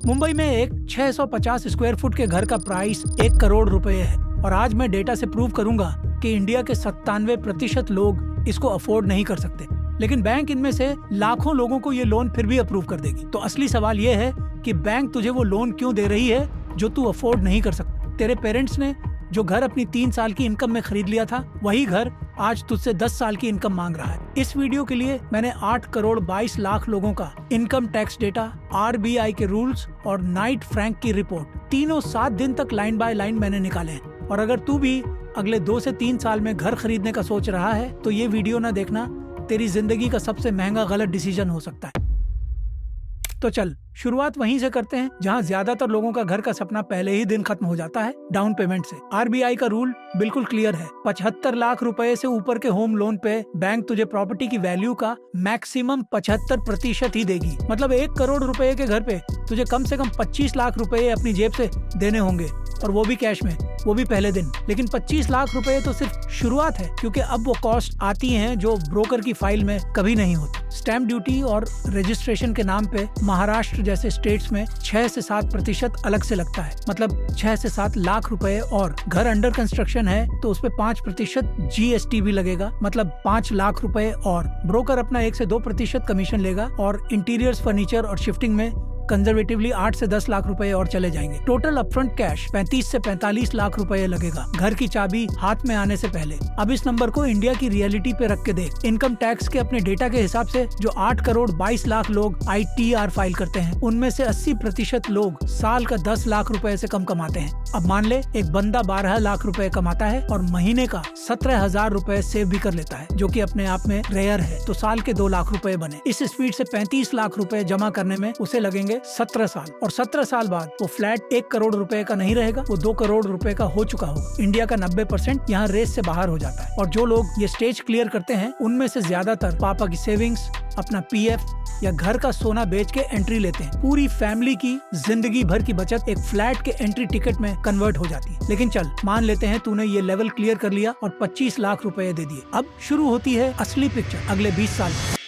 मुंबई में एक 650 square foot के घर का प्राइस 1 करोड़ रुपए है और आज मैं डेटा से प्रूव करूंगा कि इंडिया के 97% लोग इसको अफोर्ड नहीं कर सकते, लेकिन बैंक इनमें से लाखों लोगों को ये लोन फिर भी अप्रूव कर देगी। तो असली सवाल ये है कि बैंक तुझे वो लोन क्यों दे रही है जो तू अफोर्ड नहीं कर सकता। तेरे पेरेंट्स ने जो घर अपनी 3 साल की इनकम में खरीद लिया था, वही घर आज तुझसे 10 साल की इनकम मांग रहा है। इस वीडियो के लिए मैंने 8 करोड़ 22 लाख लोगों का इनकम टैक्स डेटा, RBI के रूल्स और नाइट फ्रैंक की रिपोर्ट, तीनों 7 दिन तक लाइन बाय लाइन मैंने निकाले हैं। और अगर तू भी अगले 2 से 3 साल में घर खरीदने का सोच रहा है तो ये वीडियो ना देखना, तेरी जिंदगी का सबसे महंगा गलत डिसीजन हो सकता है। तो चल शुरुआत वहीं से करते हैं जहां ज्यादातर लोगों का घर का सपना पहले ही दिन खत्म हो जाता है, डाउन पेमेंट से। RBI का रूल बिल्कुल क्लियर है। 75 लाख रुपए से ऊपर के होम लोन पे बैंक तुझे प्रॉपर्टी की वैल्यू का मैक्सिमम 75% ही देगी। मतलब 1 करोड़ रुपए के घर पे तुझे कम से कम 25 लाख रुपए अपनी जेब से देने होंगे, और वो भी कैश में, वो भी पहले दिन। लेकिन 25 लाख रुपए तो सिर्फ शुरुआत है, क्योंकि अब वो कॉस्ट आती हैं जो ब्रोकर की फाइल में कभी नहीं होती। स्टैम्प ड्यूटी और रजिस्ट्रेशन के नाम पे महाराष्ट्र जैसे स्टेट्स में 6 से 7% अलग से लगता है, मतलब 6 से 7 लाख रुपए। और घर अंडर कंस्ट्रक्शन है तो उसपे 5% GST भी लगेगा, मतलब 5 लाख रुपए। और ब्रोकर अपना 1 से 2% कमीशन लेगा, और इंटीरियर्स, फर्नीचर और शिफ्टिंग में कंजर्वेटिवली 8 से 10 लाख रुपए और चले जाएंगे। टोटल अपफ्रंट कैश 35 से 45 लाख रुपए लगेगा घर की चाबी हाथ में आने से पहले। अब इस नंबर को इंडिया की रियलिटी पे रख के देख। इनकम टैक्स के अपने डेटा के हिसाब से जो 8 करोड़ 22 लाख लोग ITR फाइल करते हैं, उनमें से 80% लोग साल का 10 लाख रुपए से कम कमाते हैं। अब मान ले एक बंदा 12 लाख रुपए कमाता है और महीने का 17,000 रुपए सेव भी कर लेता है, जो कि अपने आप में रेयर है। तो साल के 2 लाख रुपए बने। इस स्पीड से 35 लाख रुपए जमा करने में उसे लगेंगे 17 साल, और 17 साल बाद वो फ्लैट 1 करोड़ रुपए का नहीं रहेगा, वो 2 करोड़ रुपए का हो चुका होगा। इंडिया का 90% यहाँ रेस से बाहर हो जाता है। और जो लोग ये स्टेज क्लियर करते हैं, उनमें से ज्यादातर पापा की सेविंग्स, अपना PF या घर का सोना बेच के एंट्री लेते हैं। पूरी फैमिली की जिंदगी भर की बचत एक फ्लैट के एंट्री टिकट में कन्वर्ट हो जाती है। लेकिन चल मान लेते हैं तूने ये लेवल क्लियर कर लिया और 25 लाख रुपए दे दिए। अब शुरू होती है असली पिक्चर अगले 20 साल में।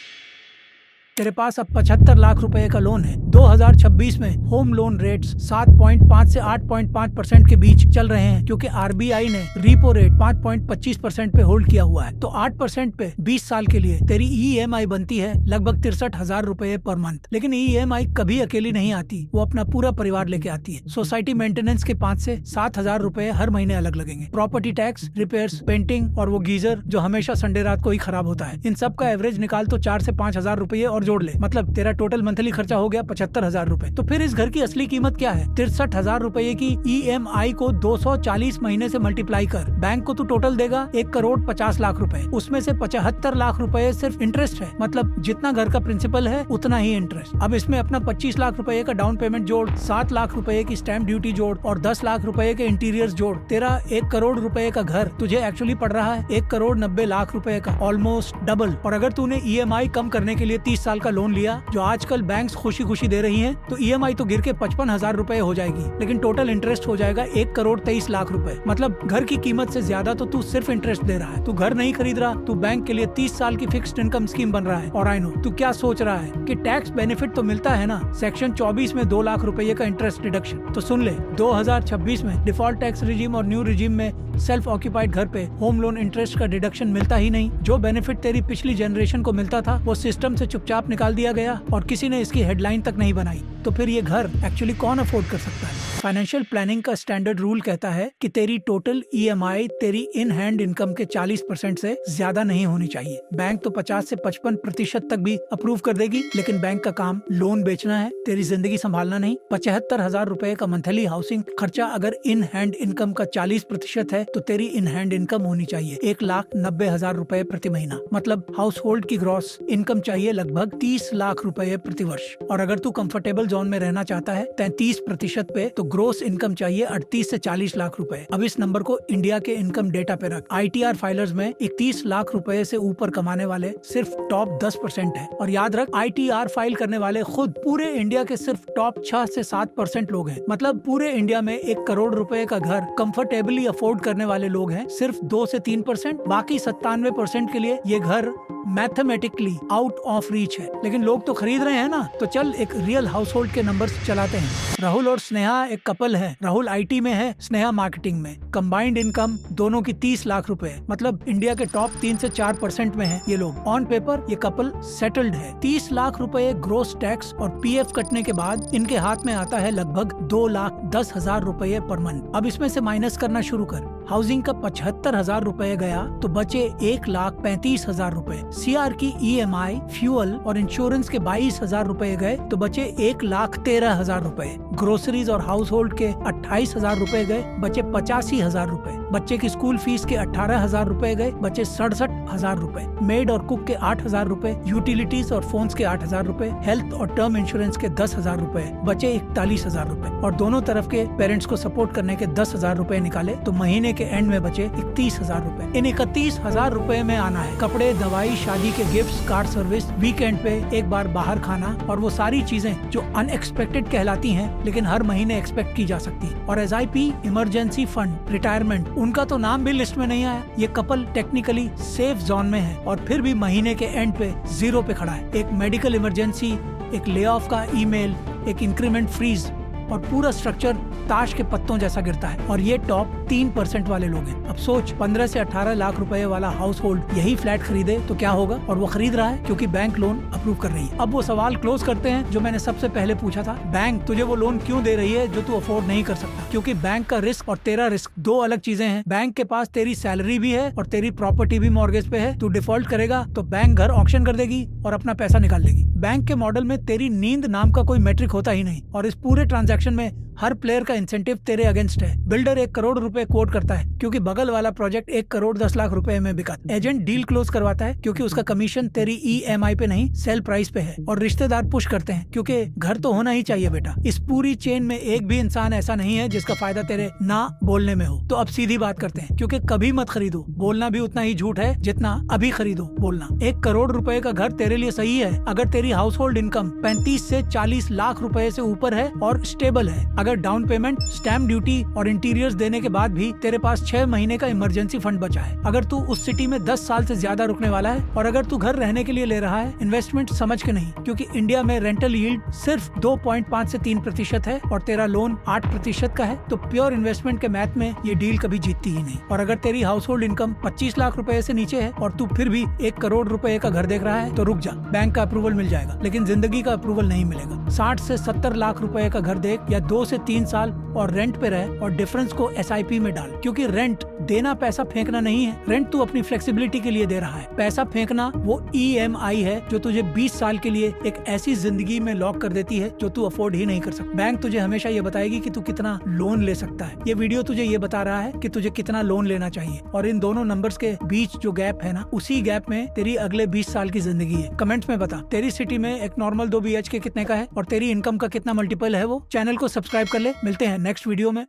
तेरे पास अब 75 लाख रुपए का लोन है। 2026 में होम लोन रेट्स 7.5 से 8.5% के बीच चल रहे हैं, क्योंकि RBI ने रीपो रेट 5.25% पे होल्ड किया हुआ है। तो 8% पे 20 साल के लिए तेरी EMI बनती है लगभग 63,000 रुपए पर मंथ। लेकिन EMI कभी अकेली नहीं आती, वो अपना पूरा परिवार लेके आती है। सोसाइटी मेंटेनेंस के 5 से 7,000 रुपए हर महीने अलग लगेंगे। प्रॉपर्टी टैक्स, रिपेयर्स, पेंटिंग और वो गीजर जो हमेशा संडे रात को ही खराब होता है, इन सब का एवरेज निकाल तो 4 से 5,000 रुपए और जोड़ ले, मतलब तेरा टोटल मंथली खर्चा हो गया 75,000 रुपए। तो फिर इस घर की असली कीमत क्या है? 63,000 रुपए की EMI को 240 महीने से मल्टीप्लाई कर। बैंक को तू टोटल देगा 1 करोड़ 50 लाख रुपए। उसमें से 75 लाख रुपए सिर्फ इंटरेस्ट है, मतलब जितना घर का प्रिंसिपल है उतना ही इंटरेस्ट। अब इसमें अपना 25 लाख रुपए का डाउन पेमेंट जोड़, 7 लाख रुपए की स्टैम्प ड्यूटी जोड़ और 10 लाख रुपए के इंटीरियर्स जोड़। तेरा 1 करोड़ रुपए का घर तुझे एक्चुअली पड़ रहा है 1 करोड़ 90 लाख रुपए का, ऑलमोस्ट डबल। और अगर तूने EMI कम करने के लिए 30 साल का लोन लिया, जो आजकल बैंक्स खुशी खुशी दे रही हैं, तो EMI तो गिर के 55,000 रुपए हो जाएगी, लेकिन टोटल इंटरेस्ट हो जाएगा 1 करोड़ 23 लाख रुपए। मतलब घर की कीमत से ज्यादा तो तू सिर्फ इंटरेस्ट दे रहा है। तू घर नहीं खरीद रहा, तू बैंक के लिए 30 साल की फिक्स्ड इनकम स्कीम बन रहा है। और आई नो तू क्या सोच रहा है कि टैक्स बेनिफिट तो मिलता है ना, सेक्शन 24 में 2 लाख रुपए का इंटरेस्ट डिडक्शन। तो सुन ले, 2026 में डिफॉल्ट टैक्स रिजीम और न्यू रिजीम में सेल्फ ऑक्यूपाइड घर पे होम लोन इंटरेस्ट का डिडक्शन मिलता ही नहीं। जो बेनिफिट तेरी पिछली जनरेशन को मिलता था, वो सिस्टम से चुपचाप निकाल दिया गया और किसी ने इसकी हेडलाइन तक नहीं बनाई। तो फिर ये घर एक्चुअली कौन अफोर्ड कर सकता है? फाइनेंशियल प्लानिंग का स्टैंडर्ड रूल कहता है कि तेरी टोटल EMI तेरी इन हैंड इनकम के 40% से ज्यादा नहीं होनी चाहिए। बैंक तो 50 से 55% तक भी अप्रूव कर देगी, लेकिन बैंक का काम लोन बेचना है, तेरी जिंदगी संभालना नहीं। 75,000 रुपए का मंथली हाउसिंग खर्चा अगर इन हैंड इनकम का 40% है, तो तेरी इन हैंड इनकम होनी चाहिए 1,90,000 रुपए प्रति महीना। मतलब हाउस होल्ड की ग्रॉस इनकम चाहिए लगभग 30 लाख रुपए प्रति वर्ष। और अगर तू कंफर्टेबल जोन में रहना चाहता है 33% पे, तो ग्रोस इनकम चाहिए 38 से 40 लाख रुपए। अब इस नंबर को इंडिया के इनकम डेटा पे रख। ITR फाइलर्स में 31 लाख रुपए से ऊपर कमाने वाले सिर्फ टॉप 10% है। और याद रख, ITR फाइल करने वाले खुद पूरे इंडिया के सिर्फ टॉप 6 से 7% लोग हैं। मतलब पूरे इंडिया में 1 करोड़ रुपए का घर कंफर्टेबली अफोर्ड करने वाले लोग हैं सिर्फ 2 से 3%। बाकी 97% के लिए ये घर मैथमेटिकली आउट ऑफ रीच है। लेकिन लोग तो खरीद रहे हैं ना। तो चल एक रियल हाउस होल्ड होल्ड के नंबर्स चलाते हैं। राहुल और स्नेहा एक कपल है। राहुल IT में है, स्नेहा मार्केटिंग में। कंबाइंड इनकम दोनों की 30 लाख रुपए, मतलब इंडिया के टॉप 3 से 4% में है ये लोग। ऑन पेपर ये कपल सेटल्ड है। 30 लाख रुपए ग्रोस टैक्स और PF कटने के बाद इनके हाथ में आता है लगभग 2,10,000 रुपए पर मंथ। अब इसमें से माइनस करना शुरू कर। हाउसिंग का 75,000 रुपए गया तो बचे 1,35,000 रुपए। CR की EMI, फ्यूअल और इंश्योरेंस के 22,000 रुपए गए तो बचे 1,13,000 रुपए। ग्रोसरीज और हाउस होल्ड के 28,000 रुपए गए, बचे 85,000 रुपए। बच्चे की स्कूल फीस के 18,000 रुपए गए, बचे 67,000 रुपए। मेड और कुक के 8,000 रुपए, यूटिलिटीज और फोन्स के 8,000 रुपए, हेल्थ और टर्म इंश्योरेंस के 10,000 रुपए, बचे 41,000 रुपए। और दोनों तरफ के पेरेंट्स को सपोर्ट करने के 10,000 रुपए निकाले तो महीने के एंड में बचे 31,000 रुपए। इन 31,000 रुपए में आना है कपड़े, दवाई, शादी के गिफ्ट्स, कार सर्विस, वीकेंड पे एक बार बाहर खाना और वो सारी चीजें जो अनएक्सपेक्टेड कहलाती हैं लेकिन हर महीने एक्सपेक्ट की जा सकती है। और SIP, इमरजेंसी फंड, रिटायरमेंट, उनका तो नाम भी लिस्ट में नहीं आया। ये कपल टेक्निकली सेफ जोन में है और फिर भी महीने के एंड पे 0 पे खड़ा है। एक मेडिकल इमरजेंसी, एक ले ऑफ का ईमेल, एक इंक्रीमेंट फ्रीज और पूरा स्ट्रक्चर ताश के पत्तों जैसा गिरता है। और ये टॉप 3% वाले लोग हैं। अब सोच, 15 से 18 लाख रुपए वाला हाउस होल्ड यही फ्लैट खरीदे तो क्या होगा? और वो खरीद रहा है क्योंकि बैंक लोन अप्रूव कर रही है। अब वो सवाल क्लोज करते हैं जो मैंने सबसे पहले पूछा था, बैंक तुझे वो लोन क्यों दे रही है जो तू अफोर्ड नहीं कर सकता? क्योंकि बैंक का रिस्क और तेरा रिस्क दो अलग चीजें हैं। बैंक के पास तेरी सैलरी भी है और तेरी प्रॉपर्टी भी मॉर्गेज पे है। तू डिफॉल्ट करेगा तो बैंक घर ऑक्शन कर देगी और अपना पैसा निकाल लेगी। बैंक के मॉडल में तेरी नींद नाम का कोई मैट्रिक होता ही नहीं और इस पूरे ट्रांजैक्शन में हर प्लेयर का इंसेंटिव तेरे अगेंस्ट है। बिल्डर 1 करोड़ रुपए कोट करता है क्योंकि बगल वाला प्रोजेक्ट 1 करोड़ 10 लाख रुपए में बिका। एजेंट डील क्लोज करवाता है क्योंकि उसका कमीशन तेरी EMI पे नहीं, सेल प्राइस पे है। और रिश्तेदार पुश करते हैं क्योंकि घर तो होना ही चाहिए बेटा। इस पूरी चेन में एक भी इंसान ऐसा नहीं है जिसका फायदा तेरे ना बोलने में हो। तो अब सीधी बात करते हैं, क्योंकि कभी मत खरीदो, बोलना भी उतना ही झूठ है जितना अभी खरीदो बोलना। 1 करोड़ रुपए का घर तेरे लिए सही है अगर तेरी हाउस होल्ड इनकम 35 से 40 लाख रुपए से ऊपर है और स्टेबल है। अगर डाउन पेमेंट, स्टैम्प ड्यूटी और इंटीरियर्स देने के बाद भी तेरे पास 6 महीने का इमरजेंसी फंड बचा है। अगर तू उस सिटी में 10 साल से ज्यादा रुकने वाला है और अगर तू घर रहने के लिए ले रहा है, इन्वेस्टमेंट समझ के नहीं, क्योंकि इंडिया में रेंटल यील्ड सिर्फ 2.5 से 3% है और तेरा लोन 8% का है, तो प्योर इन्वेस्टमेंट के मैथ में ये डील कभी जीतती ही नहीं। और अगर तेरी हाउस होल्ड इनकम 25 लाख रुपए से नीचे है और तू फिर भी 1 करोड़ रुपए का घर देख रहा है तो रुक जा, बैंक का अप्रूवल मिल जाएगा लेकिन जिंदगी का अप्रूवल नहीं मिलेगा। 60 से 70 लाख रुपए का घर देख या 2 से 3 साल और रेंट पे रहे और डिफरेंस को SIP में डाल, क्योंकि रेंट देना पैसा फेंकना नहीं है। रेंट तू अपनी फ्लेक्सिबिलिटी के लिए दे रहा है, पैसा फेंकना वो EMI है जो तुझे 20 साल के लिए एक ऐसी जिंदगी में लॉक कर देती है जो तू अफोर्ड ही नहीं कर सकता। बैंक तुझे हमेशा ये बताएगी कि तू कितना लोन ले सकता है। ये वीडियो तुझे ये बता रहा है कि तुझे कितना लोन लेना चाहिए और इन दोनों नंबर्स के बीच जो गैप है ना, उसी गैप में तेरी अगले 20 साल की जिंदगी है। कमेंट्स में बता तेरी सिटी में एक नॉर्मल 2 BHK कितने का है और तेरी इनकम का कितना मल्टीपल है वो। चैनल को सब्सक्राइब कर ले। मिलते हैं नेक्स्ट वीडियो में।